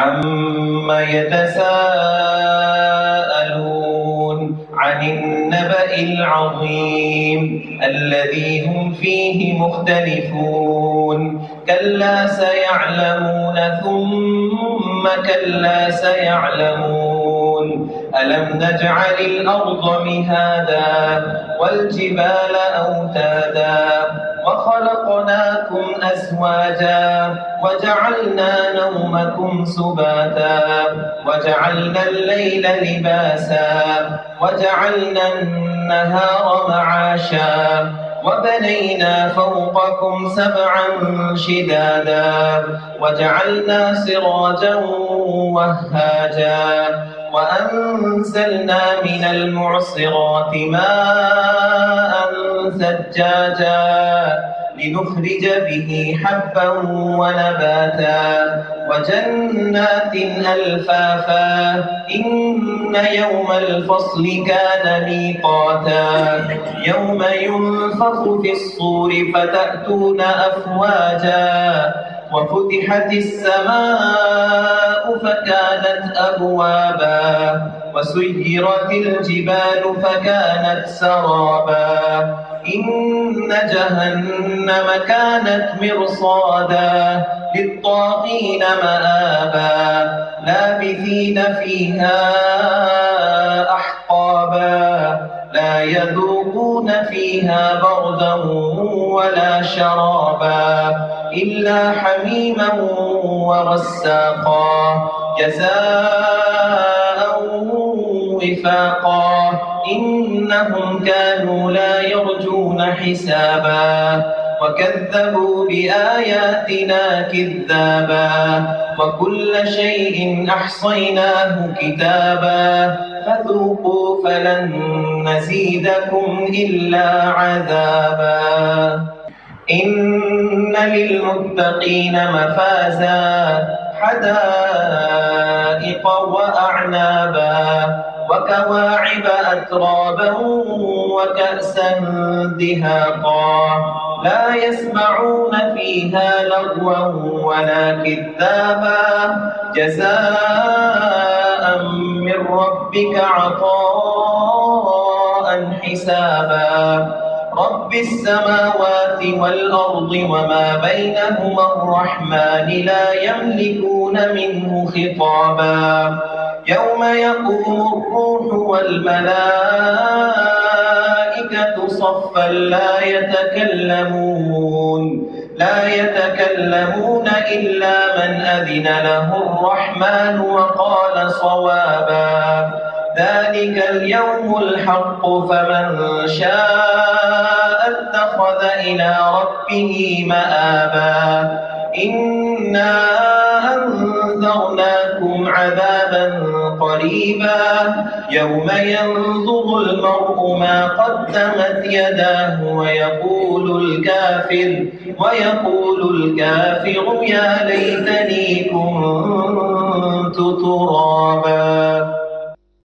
عَمَّ يَتَسَاءَلُونَ عَنِ النَّبَإِ الْعَظِيمِ الَّذِي هُمْ فِيهِ مُخْتَلِفُونَ كَلَّا سَيَعْلَمُونَ ثُمَّ كَلَّا سَيَعْلَمُونَ أَلَمْ نَجْعَلِ الْأَرْضَ مِهَادًا وَالْجِبَالَ أَوْتَادًا وَخَلَقْنَاكُمْ أَزْوَاجًا وَجَعَلْنَا نَوْمَكُمْ سُبَاتًا وَجَعَلْنَا اللَّيْلَ لِبَاسًا وَجَعَلْنَا النَّهَارَ مَعَاشًا وَبَنَيْنَا فَوْقَكُمْ سَبْعًا شِدَادًا وَجَعَلْنَا سِرَاجًا وَهَّاجًا وَأَنزَلْنَا مِنَ الْمُعْصِرَاتِ مَاءً ثَجَّاجًا لِنُخْرِجَ بِهِ حَبًّا وَنَبَاتًا وَجَنَّاتٍ أَلْفَافًا إِنَّ يَوْمَ الْفَصْلِ كَانَ مِيقَاتًا يَوْمَ يُنفَخُ فِي الصُّورِ فَتَأْتُونَ أَفْوَاجًا وَفُتِحَتِ السَّمَاءُ فَكَانَتْ أَبْوَابًا وَسُيِّرَتِ الْجِبَالُ فَكَانَتْ سَرَابًا إِنَّ جَهَنَّمَ كَانَتْ مِرْصَادًا لِلطَّاغِينَ مَآبًا لَابِثِينَ فِيهَا أَحْقَابًا لَا يَذُوقُونَ فِيهَا بَرْدًا وَلَا شَرَابًا إِلَّا حَمِيمًا وَغَسَّاقًا جَزَاءً وِفَاقًا إِنَّهُمْ كَانُوا لَا يَرْجُونَ حِسَابًا وَكَذَّبُوا بِآيَاتِنَا كِذَّابًا وَكُلَّ شَيْءٍ أَحْصَيْنَاهُ كِتَابًا فَذُوقُوا فَلَن نَّزِيدَكُمْ إِلَّا عَذَابًا إِنَّ لِلْمُتَّقِينَ مَفَازًا حَدَائِقَ وَأَعْنَابًا وَكَوَاعِبَ أَتْرَابًا وَكَأْسًا دِهَاقًا لَا يَسْمَعُونَ فِيهَا لَغْوًا وَلَا كِذَّابًا جَزَاءً مِّن رَّبِّكَ عَطَاءً حِسَابًا رَبِّ السَّمَاوَاتِ وَالْأَرْضِ وَمَا بَيْنَهُمَا الرَّحْمَٰنِ لَا يَمْلِكُونَ مِنْهُ خِطَابًا يَوْمَ يَقُومُ الرُّوحُ وَالْمَلَائِكَةُ صَفًّا لا يتكلمون إلا من أذن له الرحمن وقال صوابا ذلك اليوم الحق فمن شاء اتخذ إلى ربه مآبا إنا أنذرناكم عذابا قريبا يوم ينظر المرء ما قدمت يداه ويقول الكافر يا ليتني كنت ترابا.